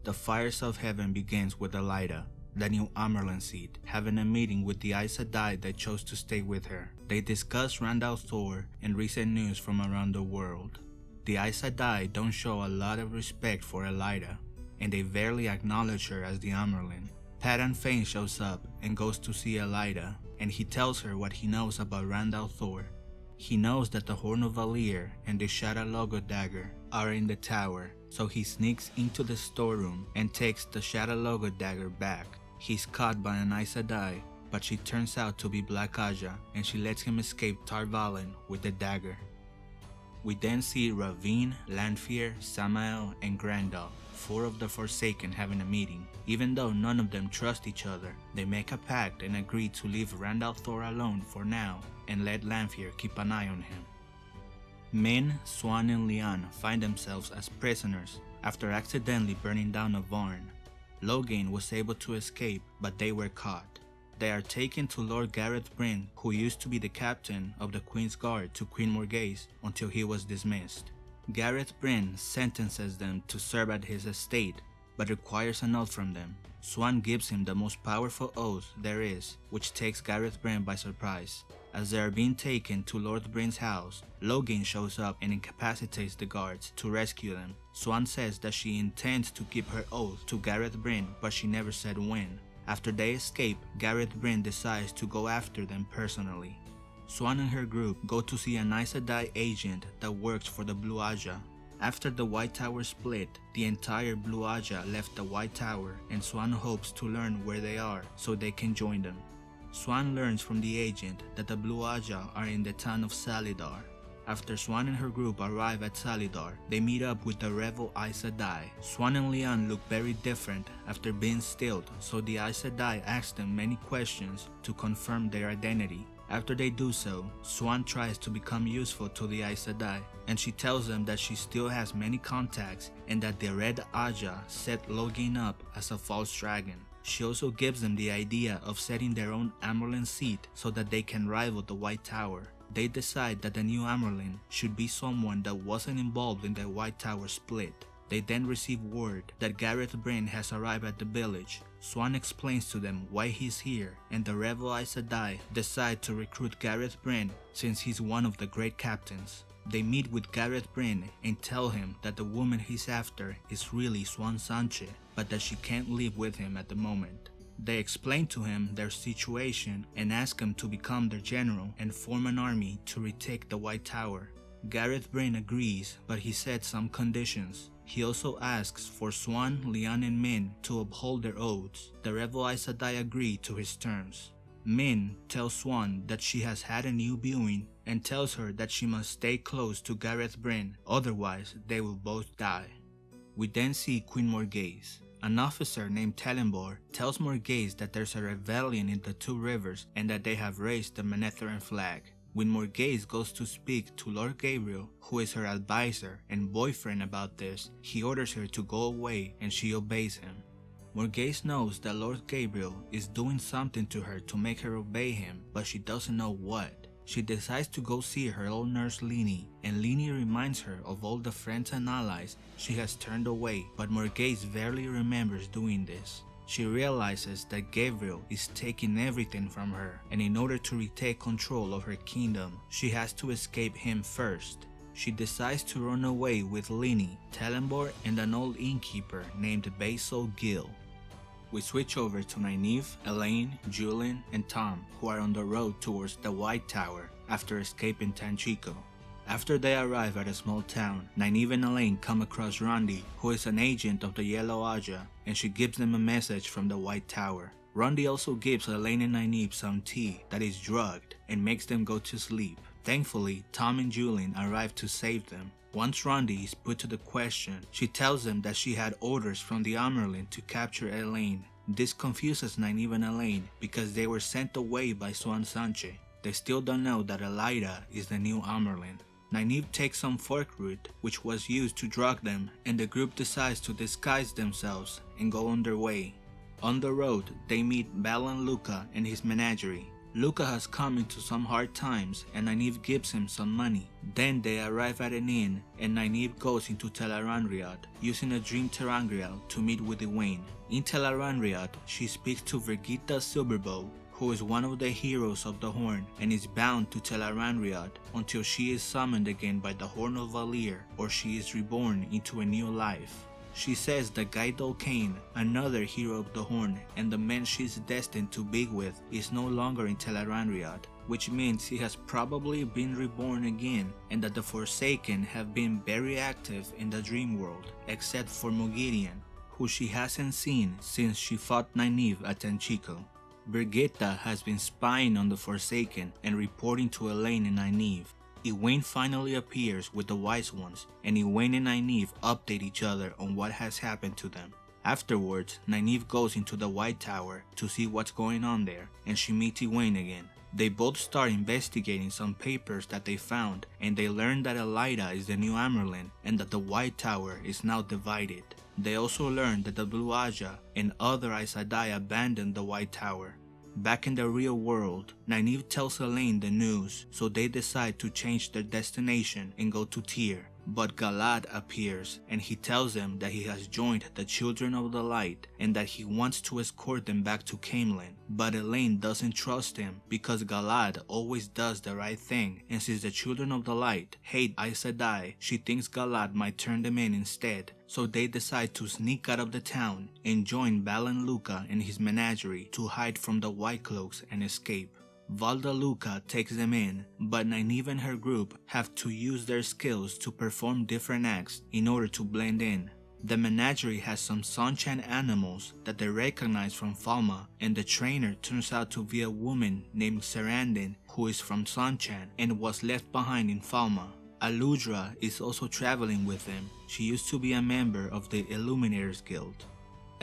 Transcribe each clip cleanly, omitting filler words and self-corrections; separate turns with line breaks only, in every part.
The Fires of Heaven begins with Elaida, the new Amyrlin seed, having a meeting with the Aes Sedai that chose to stay with her. They discuss Rand al'Thor and recent news from around the world. The Aes Sedai don't show a lot of respect for Elaida, and they barely acknowledge her as the Amyrlin. Padan Fain shows up and goes to see Elaida, and he tells her what he knows about Rand al'Thor. He knows that the Horn of Valere and the Shada Logo dagger are in the tower, so he sneaks into the storeroom and takes the Shada Logo dagger back. He's caught by an Aes Sedai, but she turns out to be Black Aja, and she lets him escape Tar Valon with the dagger. We then see Ravine, Lanfear, Samael, and Grandal, 4 of the Forsaken, having a meeting. Even though none of them trust each other, they make a pact and agree to leave Rand al'Thor alone for now and let Lanfear keep an eye on him. Min, Siuan, and Leane find themselves as prisoners after accidentally burning down a barn. Logain was able to escape, but they were caught. They are taken to Lord Gareth Bryn, who used to be the captain of the Queen's Guard, to Queen Morgase until he was dismissed. Gareth Bryn sentences them to serve at his estate, but requires an oath from them. Siuan gives him the most powerful oath there is, which takes Gareth Bryn by surprise. As they are being taken to Lord Bryn's house, Logain shows up and incapacitates the guards to rescue them. Siuan says that she intends to keep her oath to Gareth Bryn, but she never said when. After they escape, Gareth Bryn decides to go after them personally. Siuan and her group go to see an Aes Sedai agent that works for the Blue Aja. After the White Tower split, the entire Blue Aja left the White Tower, and Siuan hopes to learn where they are so they can join them. Siuan learns from the agent that the Blue Aja are in the town of Salidar. After Siuan and her group arrive at Salidar, they meet up with the rebel Aes Sedai. Siuan and Leane look very different after being stilled, so the Aes Sedai ask them many questions to confirm their identity. After they do so, Siuan tries to become useful to the Aes Sedai, and she tells them that she still has many contacts and that the Red Aja set Logain up as a false dragon. She also gives them the idea of setting their own Amyrlin seat so that they can rival the White Tower. They decide that the new Amyrlin should be someone that wasn't involved in the White Tower split. They then receive word that Gareth Bryn has arrived at the village. Siuan explains to them why he's here, and the rebel Aes Sedai decide to recruit Gareth Bryn since he's one of the great captains. They meet with Gareth Bryn and tell him that the woman he's after is really Siuan Sanche, but that she can't live with him at the moment. They explain to him their situation and ask him to become their general and form an army to retake the White Tower. Gareth Bryn agrees, but he sets some conditions. He also asks for Siuan, Leane, and Min to uphold their oaths. The rebel Aes Sedai agree to his terms. Min tells Siuan that she has had a new viewing and tells her that she must stay close to Gareth Bryn, otherwise they will both die. We then see Queen Morgase. An officer named Tellenbor tells Morgase that there's a rebellion in the Two Rivers and that they have raised the Manetheren flag. When Morgase goes to speak to Lord Gabriel, who is her advisor and boyfriend about this, he orders her to go away and she obeys him. Morgase knows that Lord Gabriel is doing something to her to make her obey him, but she doesn't know what. She decides to go see her old nurse Lini, and Lini reminds her of all the friends and allies she has turned away, but Morgase barely remembers doing this. She realizes that Gabriel is taking everything from her, and in order to retake control of her kingdom, she has to escape him first. She decides to run away with Lini, Tellenbor, and an old innkeeper named Basil Gill. We switch over to Nynaeve, Elayne, Juilin, and Tom, who are on the road towards the White Tower after escaping Tanchico. After they arrive at a small town, Nynaeve and Elayne come across Rondi, who is an agent of the Yellow Aja, and she gives them a message from the White Tower. Rondi also gives Elayne and Nynaeve some tea that is drugged and makes them go to sleep. Thankfully, Tom and Juilin arrive to save them. Once Rondi is put to the question, she tells them that she had orders from the Amyrlin to capture Elayne. This confuses Nynaeve and Elayne because they were sent away by Siuan Sanche. They still don't know that Elaida is the new Amyrlin. Nynaeve takes some fork root, which was used to drug them, and the group decides to disguise themselves and go on their way. On the road, they meet Balan Luca and his menagerie. Luca has come into some hard times and Nynaeve gives him some money. Then they arrive at an inn and Nynaeve goes into Tel Aran'rhiod using a dream ter'angreal to meet with Egwene. In Tel Aran'rhiod, she speaks to Birgitte Silverbow, who is one of the heroes of the Horn and is bound to Tel Aran'rhiod until she is summoned again by the Horn of Valere or she is reborn into a new life. She says that Gaidol Kane, another hero of the Horn and the man she is destined to be with, is no longer in Tel Aran'rhiod, which means he has probably been reborn again and that the Forsaken have been very active in the dream world, except for Moghedien, who she hasn't seen since she fought Nynaeve at Tanchico. Birgitte has been spying on the Forsaken and reporting to Elayne and Nynaeve. Egwene finally appears with the Wise Ones, and Egwene and Nynaeve update each other on what has happened to them. Afterwards, Nynaeve goes into the White Tower to see what's going on there, and she meets Egwene again. They both start investigating some papers that they found, and they learn that Elaida is the new Amyrlin and that the White Tower is now divided. They also learn that the Blue Aja and other Aes Sedai abandoned the White Tower. Back in the real world, Nynaeve tells Elayne the news, so they decide to change their destination and go to Tyr. But Galad appears and he tells them that he has joined the Children of the Light and that he wants to escort them back to Caemlyn. But Elayne doesn't trust him because Galad always does the right thing, and since the Children of the Light hate Aes Sedai, she thinks Galad might turn them in instead. So they decide to sneak out of the town and join Balon Luca and his menagerie to hide from the White Cloaks and escape. Valda Luca takes them in, but Nynaeve and her group have to use their skills to perform different acts in order to blend in. The menagerie has some Seanchan animals that they recognize from Falma, and the trainer turns out to be a woman named Sarandin who is from Seanchan and was left behind in Falma. Aludra is also traveling with them. She used to be a member of the Illuminators Guild.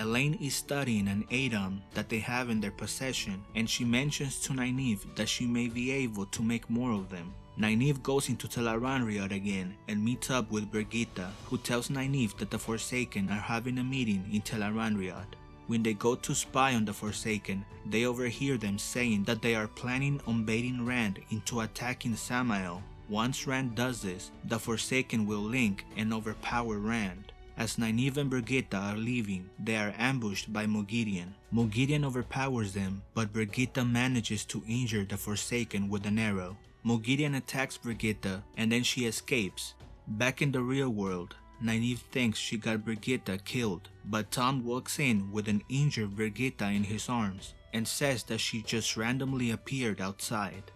Elayne is studying an Adem that they have in their possession, and she mentions to Nynaeve that she may be able to make more of them. Nynaeve goes into Tel Aran'rhiod again and meets up with Birgitte, who tells Nynaeve that the Forsaken are having a meeting in Tel Aran'rhiod. When they go to spy on the Forsaken, they overhear them saying that they are planning on baiting Rand into attacking Samael. Once Rand does this, the Forsaken will link and overpower Rand. As Nynaeve and Birgitte are leaving, they are ambushed by Moghedien. Moghedien overpowers them, but Birgitte manages to injure the Forsaken with an arrow. Moghedien attacks Birgitte, and then she escapes. Back in the real world, Nynaeve thinks she got Birgitte killed, but Tom walks in with an injured Birgitte in his arms, and says that she just randomly appeared outside.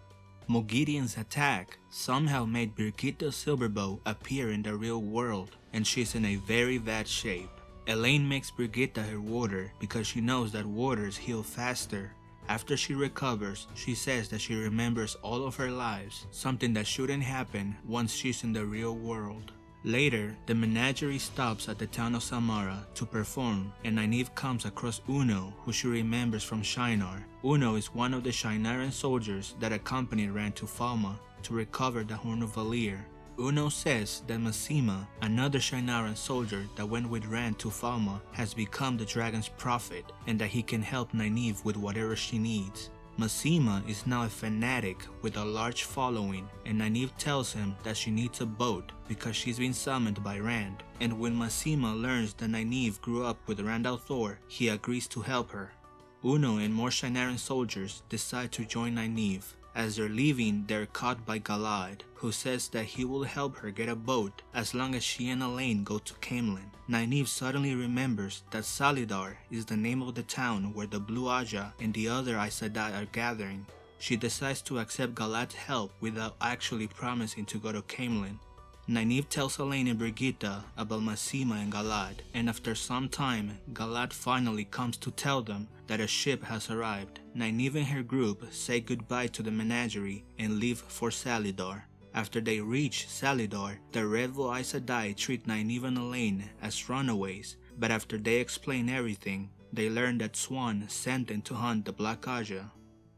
Moghedien's attack somehow made Birgitte Silverbow appear in the real world, and she's in a very bad shape. Elayne makes Birgitte her warder because she knows that warders heal faster. After she recovers, she says that she remembers all of her lives, something that shouldn't happen once she's in the real world. Later, the menagerie stops at the town of Samara to perform, and Nynaeve comes across Uno, who she remembers from Shinar. Uno is one of the Shinaran soldiers that accompanied Rand to Falma to recover the Horn of Valere. Uno says that Masema, another Shinaran soldier that went with Rand to Falma, has become the dragon's prophet and that he can help Nynaeve with whatever she needs. Masema is now a fanatic with a large following, and Nynaeve tells him that she needs a boat because she's been summoned by Rand. And when Masema learns that Nynaeve grew up with Rand al'Thor, he agrees to help her. Uno and more Shinaran soldiers decide to join Nynaeve. As they're leaving, they're caught by Galad, who says that he will help her get a boat as long as she and Elayne go to Caemlyn. Nynaeve suddenly remembers that Salidar is the name of the town where the Blue Aja and the other Aes Sedai are gathering. She decides to accept Galad's help without actually promising to go to Caemlyn. Nynaeve tells Elayne and Birgitte about Masema and Galad, and after some time, Galad finally comes to tell them that a ship has arrived. Nynaeve and her group say goodbye to the menagerie and leave for Salidar. After they reach Salidar, the Redvo Aes Sedai treat Nynaeve and Elayne as runaways, but after they explain everything, they learn that Siuan sent them to hunt the Black Aja.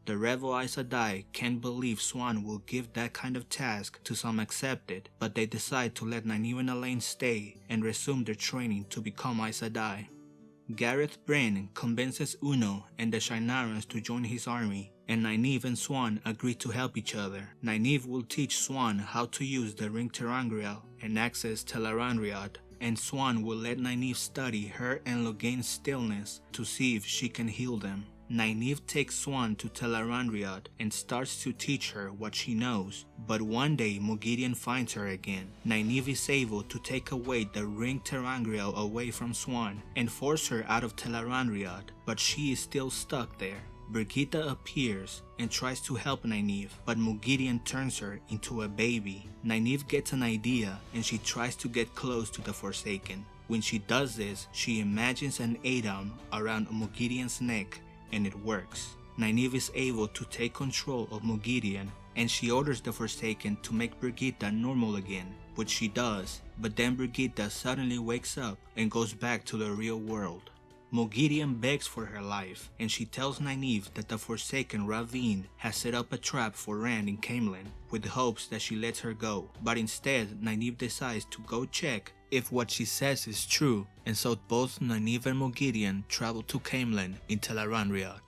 The Redvo Aes Sedai can't believe Siuan will give that kind of task to some accepted, but they decide to let Nynaeve and Elayne stay and resume their training to become Aes Sedai. Gareth Bryn convinces Uno and the Shinarans to join his army, and Nynaeve and Swan agree to help each other. Nynaeve will teach Swan how to use the Ring ter'angreal and access Tel'aran'rhiod, and Swan will let Nynaeve study her and Logain's stillness to see if she can heal them. Nynaeve takes Swan to Tel'aran'rhiod and starts to teach her what she knows, but one day Moghedien finds her again. Nynaeve is able to take away the Ring ter'angreal away from Swan and force her out of Tel'aran'rhiod, but she is still stuck there. Birgitte appears and tries to help Nynaeve, but Moghedien turns her into a baby. Nynaeve gets an idea and she tries to get close to the Forsaken. When she does this, she imagines an Adem around Moghedien's neck, and it works. Nynaeve is able to take control of Moghedien, and she orders the Forsaken to make Birgitte normal again, which she does, but then Birgitte suddenly wakes up and goes back to the real world. Moghedien begs for her life, and she tells Nynaeve that the Forsaken Ravine has set up a trap for Rand in Caemlyn, with hopes that she lets her go, but instead Nynaeve decides to go check if what she says is true, and so both Nynaeve and Moghedien travel to Caemlyn in Tel'aran'rhiod.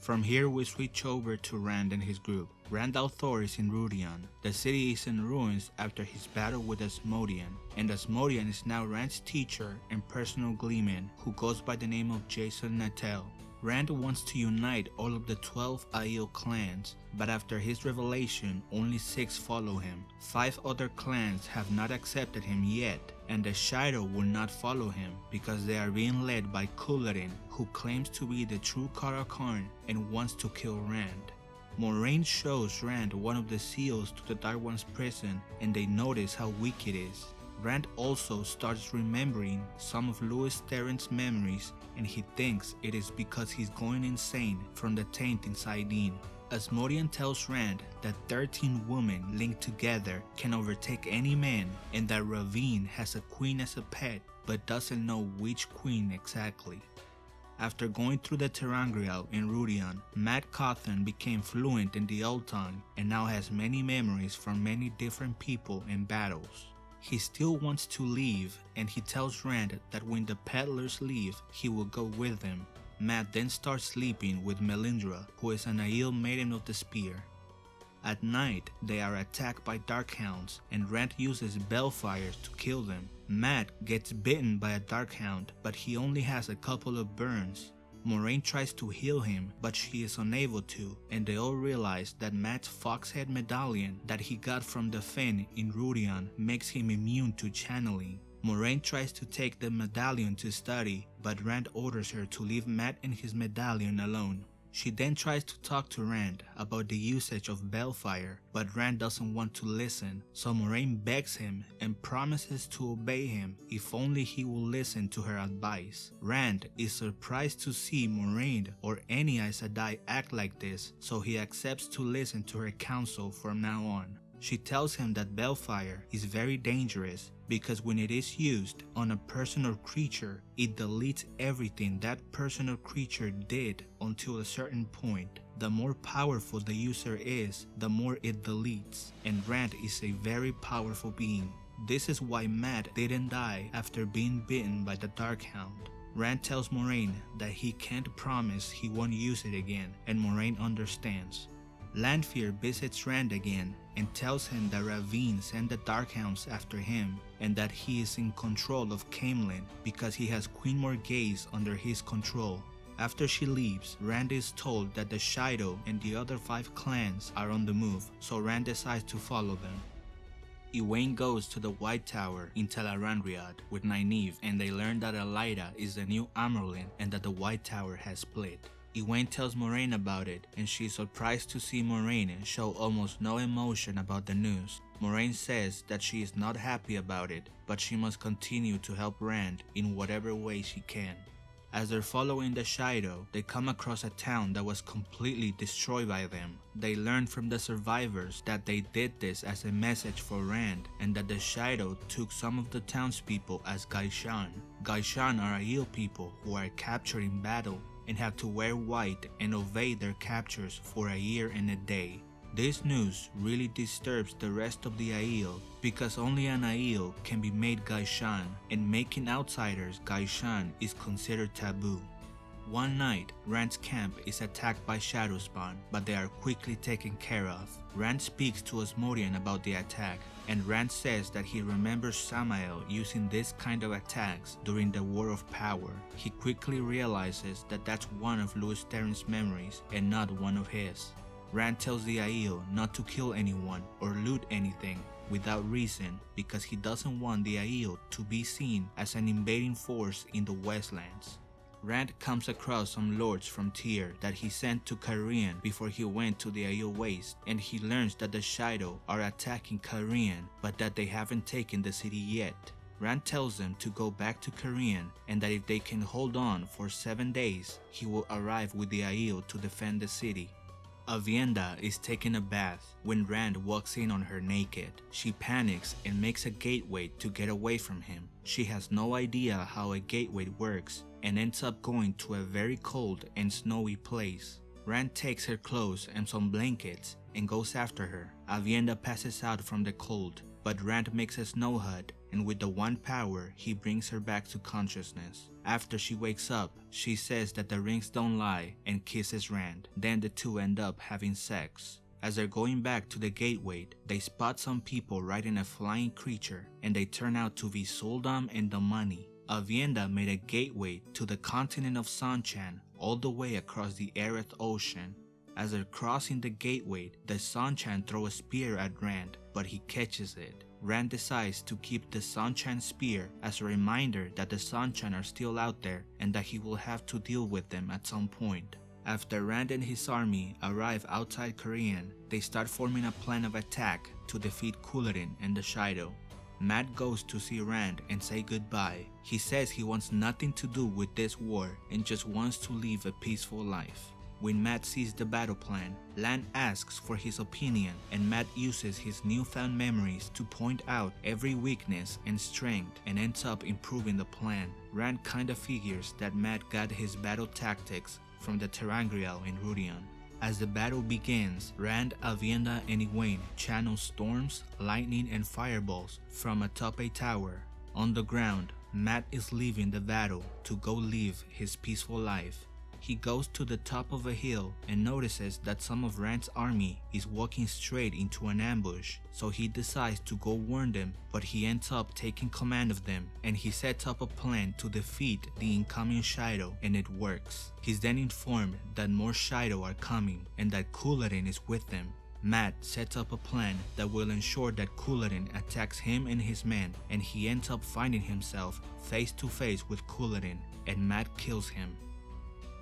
From here we switch over to Rand and his group. Rand al'Thor is in Rhuidean. The city is in ruins after his battle with Asmodean, and Asmodean is now Rand's teacher and personal gleeman, who goes by the name of Jason Natel. Rand wants to unite all of the 12 Aiel clans, but after his revelation, only 6 follow him. 5 other clans have not accepted him yet, and the Shaido will not follow him because they are being led by Couladin, who claims to be the true Kara Karn and wants to kill Rand. Moiraine shows Rand one of the seals to the Dark One's prison, and they notice how weak it is. Rand also starts remembering some of Louis Theron's memories, and he thinks it is because he's going insane from the taint inside Dean. Asmodean tells Rand that 13 women linked together can overtake any man, and that Ravine has a queen as a pet, but doesn't know which queen exactly. After going through the ter'angreal in Rhuidean, Mat Cauthon became fluent in the Old Tongue and now has many memories from many different people and battles. He still wants to leave, and he tells Rand that when the peddlers leave, he will go with them. Mat then starts sleeping with Melindra, who is an Aiel Maiden of the Spear. At night, they are attacked by Darkhounds, and Rand uses Balefires to kill them. Mat gets bitten by a Darkhound, but he only has a couple of burns. Moiraine tries to heal him, but she is unable to, and they all realize that Mat's Foxhead medallion that he got from the Fen in Rhuidean makes him immune to channeling. Moiraine tries to take the medallion to study, but Rand orders her to leave Mat and his medallion alone. She then tries to talk to Rand about the usage of Balefire, but Rand doesn't want to listen, so Moiraine begs him and promises to obey him if only he will listen to her advice. Rand is surprised to see Moiraine or any Aes Sedai act like this, so he accepts to listen to her counsel from now on. She tells him that Balefire is very dangerous because when it is used on a person or creature, it deletes everything that person or creature did until a certain point. The more powerful the user is, the more it deletes, and Rand is a very powerful being. This is why Mat didn't die after being bitten by the Darkhound. Rand tells Moiraine that he can't promise he won't use it again, and Moiraine understands. Lanfear visits Rand again and tells him that Ravine sent the Darkhounds after him and that he is in control of Caemlyn because he has Queen Morgase under his control. After she leaves, Rand is told that the Shaido and the other 5 clans are on the move, so Rand decides to follow them. Egwene goes to the White Tower in Tel'aran'rhiod with Nynaeve, and they learn that Elaida is the new Amyrlin and that the White Tower has split. Egwene tells Moiraine about it, and she is surprised to see Moiraine show almost no emotion about the news. Moiraine says that she is not happy about it, but she must continue to help Rand in whatever way she can. As they're following the Shaido, they come across a town that was completely destroyed by them. They learn from the survivors that they did this as a message for Rand, and that the Shaido took some of the townspeople as Gaishan. Gaishan are Aiel people who are captured in battle and have to wear white and obey their captors for a year and a day. This news really disturbs the rest of the Aiel because only an Aiel can be made Gaishan, and making outsiders Gaishan is considered taboo. One night, Rand's camp is attacked by Shadowspawn, but they are quickly taken care of. Rand speaks to Asmodean about the attack, and Rand says that he remembers Samael using this kind of attacks during the War of Power. He quickly realizes that that's one of Lews Therin's memories and not one of his. Rand tells the Aiel not to kill anyone or loot anything without reason because he doesn't want the Aiel to be seen as an invading force in the Westlands. Rand comes across some lords from Tyr that he sent to Cairhien before he went to the Aiel Waste, and he learns that the Shaido are attacking Cairhien but that they haven't taken the city yet. Rand tells them to go back to Cairhien and that if they can hold on for 7 days, he will arrive with the Aiel to defend the city. Aviendha is taking a bath when Rand walks in on her naked. She panics and makes a gateway to get away from him. She has no idea how a gateway works and ends up going to a very cold and snowy place. Rand takes her clothes and some blankets and goes after her. Aviendha passes out from the cold, but Rand makes a snow hut, and with the one power, he brings her back to consciousness. After she wakes up, she says that the rings don't lie and kisses Rand. Then the two end up having sex. As they're going back to the gateway, they spot some people riding a flying creature, and they turn out to be Zuldam and Domani. Aviendha made a gateway to the continent of Seanchan all the way across the Aryth Ocean. As they're crossing the gateway, the Seanchan throw a spear at Rand, but he catches it. Rand decides to keep the Seanchan spear as a reminder that the Seanchan are still out there and that he will have to deal with them at some point. After Rand and his army arrive outside Cairhien, they start forming a plan of attack to defeat Couladin and the Shaido. Mat goes to see Rand and say goodbye. He says he wants nothing to do with this war and just wants to live a peaceful life. When Mat sees the battle plan, Lan asks for his opinion, and Mat uses his newfound memories to point out every weakness and strength and ends up improving the plan. Rand kinda figures that Mat got his battle tactics from the ter'angreal in Rhuidean. As the battle begins, Rand, Aviendha, and Egwene channel storms, lightning, and fireballs from atop a tower. On the ground, Mat is leaving the battle to go live his peaceful life. He goes to the top of a hill and notices that some of Rand's army is walking straight into an ambush, so he decides to go warn them, but he ends up taking command of them, and he sets up a plan to defeat the incoming Shaido, and it works. He's then informed that more Shaido are coming and that Couladin is with them. Mat sets up a plan that will ensure that Couladin attacks him and his men, and he ends up finding himself face to face with Couladin, and Mat kills him.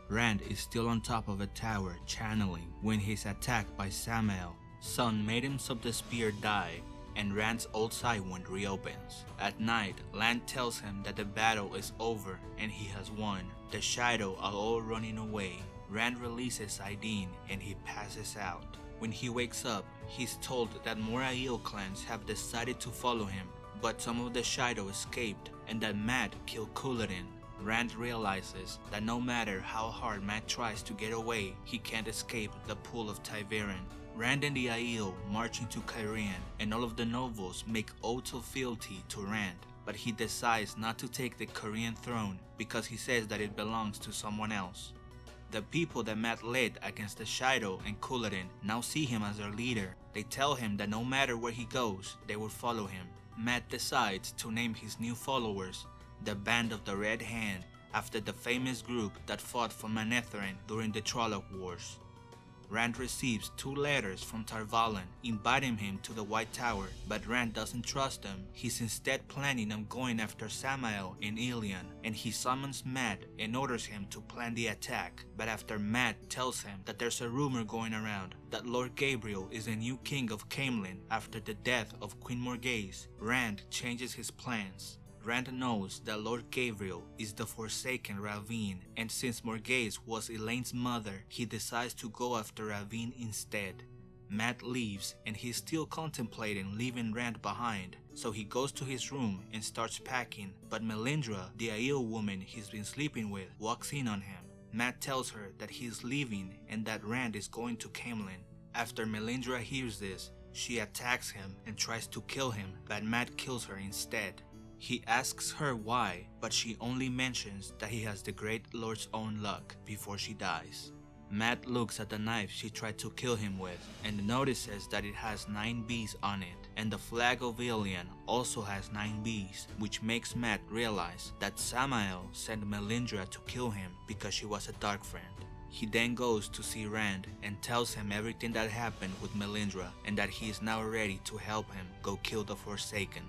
Rand is still on top of a tower channeling when he's attacked by Samael. Sun Maidens of the Spear die, and Rand's old side wound reopens. At night, Lan tells him that the battle is over and he has won. The Shaido are all running away. Rand releases Aidin and he passes out. When he wakes up, he's told that more Aiel clans have decided to follow him, but some of the Shaido escaped and that Mat killed Couladin. Rand realizes that no matter how hard Mat tries to get away, he can't escape the Pool of Ta'veren. Rand and the Aiel march into Cairhien, and all of the nobles make oaths of fealty to Rand, but he decides not to take the Cairhien throne because he says that it belongs to someone else. The people that Mat led against the Shaido and Couladin now see him as their leader. They tell him that no matter where he goes, they will follow him. Mat decides to name his new followers the Band of the Red Hand, after the famous group that fought for Manetheren during the Trolloc Wars. Rand receives 2 letters from Tar Valon inviting him to the White Tower, but Rand doesn't trust them. He's instead planning on going after Samael in Illian, and he summons Mat and orders him to plan the attack. But after Mat tells him that there's a rumor going around that Lord Gabriel is the new king of Caemlyn after the death of Queen Morgase, Rand changes his plans. Rand knows that Lord Gabriel is the Forsaken Ravine, and since Morgase was Elaine's mother, he decides to go after Ravine instead. Mat leaves, and he's still contemplating leaving Rand behind, so he goes to his room and starts packing, but Melindra, the Aiel woman he's been sleeping with, walks in on him. Mat tells her that he's leaving and that Rand is going to Caemlyn. After Melindra hears this, she attacks him and tries to kill him, but Mat kills her instead. He asks her why, but she only mentions that he has the Great Lord's own luck before she dies. Matt looks at the knife she tried to kill him with and notices that it has 9 bees on it, and the flag of Ilion also has 9 bees, which makes Matt realize that Samael sent Melindra to kill him because she was a dark friend. He then goes to see Rand and tells him everything that happened with Melindra and that he is now ready to help him go kill the Forsaken.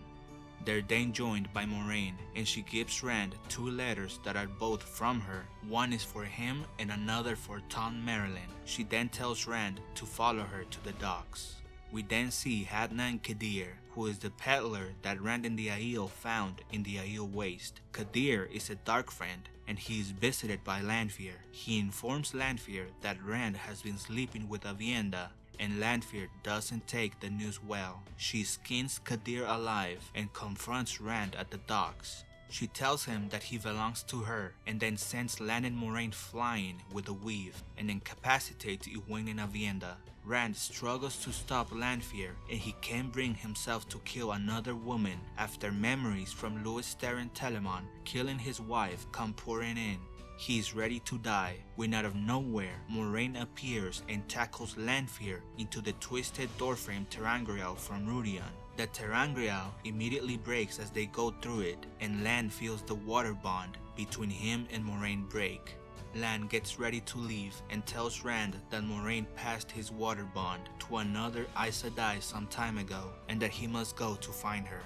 They're then joined by Moiraine, and she gives Rand 2 letters that are both from her. One is for him and another for Thom Merrilin. She then tells Rand to follow her to the docks. We then see Hadna and Kadir, who is the peddler that Rand and the Aiel found in the Aiel Waste. Kadir is a dark friend, and he is visited by Lanfear. He informs Lanfear that Rand has been sleeping with Aviendha, and Lanfear doesn't take the news well. She skins Kadir alive and confronts Rand at the docks. She tells him that he belongs to her and then sends Lan and Moiraine flying with a weave and incapacitates Egwene and Aviendha. Rand struggles to stop Lanfear, and he can't bring himself to kill another woman after memories from Louis Theron Telemon killing his wife come pouring in. He is ready to die when out of nowhere Moiraine appears and tackles Lanfear into the twisted doorframe ter'angreal from Rhuidean. The ter'angreal immediately breaks as they go through it, and Lan feels the water bond between him and Moiraine break. Lan gets ready to leave and tells Rand that Moiraine passed his water bond to another Aes Sedai some time ago and that he must go to find her.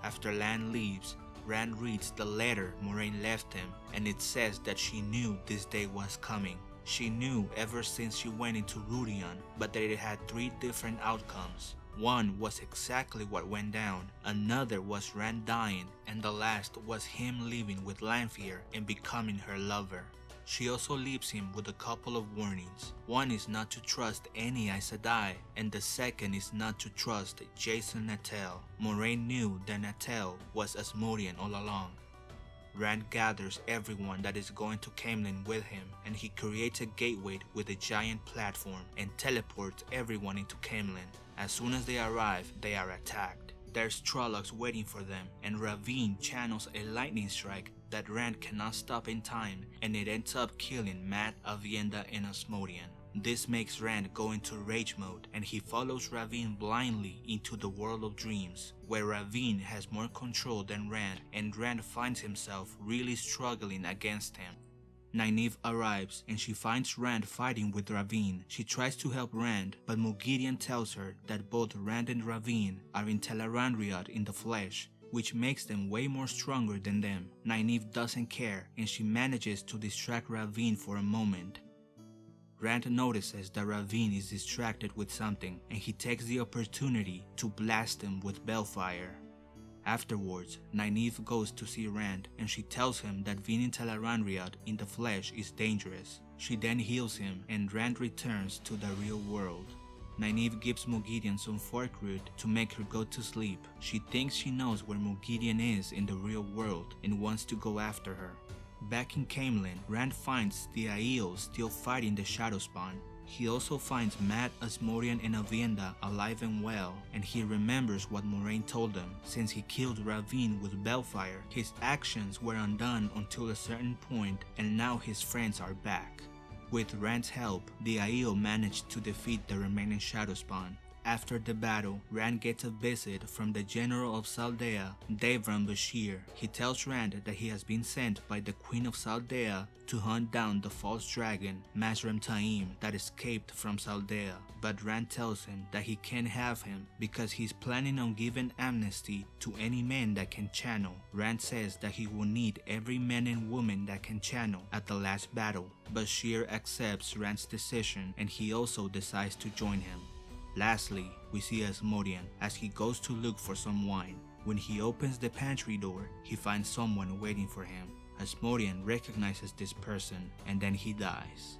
After Lan leaves, Rand reads the letter Moiraine left him, and it says that she knew this day was coming. She knew ever since she went into Rhuidean, but that it had 3 different outcomes. One was exactly what went down, another was Rand dying, and the last was him leaving with Lanfear and becoming her lover. She also leaves him with a couple of warnings. One is not to trust any Aes Sedai, and the second is not to trust Jason Natel. Moiraine knew that Natel was Asmodean all along. Rand gathers everyone that is going to Caemlyn with him, and he creates a gateway with a giant platform and teleports everyone into Caemlyn. As soon as they arrive, they are attacked. There's Trollocs waiting for them, and Ravine channels a lightning strike that Rand cannot stop in time, and it ends up killing Mat, Aviendha, and Asmodean. This makes Rand go into rage mode, and he follows Ravine blindly into the world of dreams, where Ravine has more control than Rand, and Rand finds himself really struggling against him. Nynaeve arrives, and she finds Rand fighting with Ravine. She tries to help Rand, but Moghedien tells her that both Rand and Ravine are in Tel'aran'rhiod in the flesh, which makes them way more stronger than them. Nynaeve doesn't care, and she manages to distract Ravine for a moment. Rand notices that Ravine is distracted with something, and he takes the opportunity to blast him with Balefire. Afterwards, Nynaeve goes to see Rand, and she tells him that being in Tel'aran'rhiod in the flesh is dangerous. She then heals him, and Rand returns to the real world. Nynaeve gives Moghedien some fork root to make her go to sleep. She thinks she knows where Moghedien is in the real world and wants to go after her. Back in Caemlyn, Rand finds the Aiel still fighting the Shadowspawn. He also finds Mat, Asmodean, and Aviendha alive and well, and he remembers what Moiraine told him. Since he killed Ravine with Balefire, his actions were undone until a certain point, and now his friends are back. With Rand's help, the Aiel managed to defeat the remaining Shadowspawn. After the battle, Rand gets a visit from the General of Saldea, Davram Bashir. He tells Rand that he has been sent by the Queen of Saldea to hunt down the false dragon, Mazrim Taim, that escaped from Saldea. But Rand tells him that he can't have him because he's planning on giving amnesty to any man that can channel. Rand says that he will need every man and woman that can channel at the last battle. Bashir accepts Rand's decision, and he also decides to join him. Lastly, we see Asmodean as he goes to look for some wine. When he opens the pantry door, he finds someone waiting for him. Asmodean recognizes this person, and then he dies.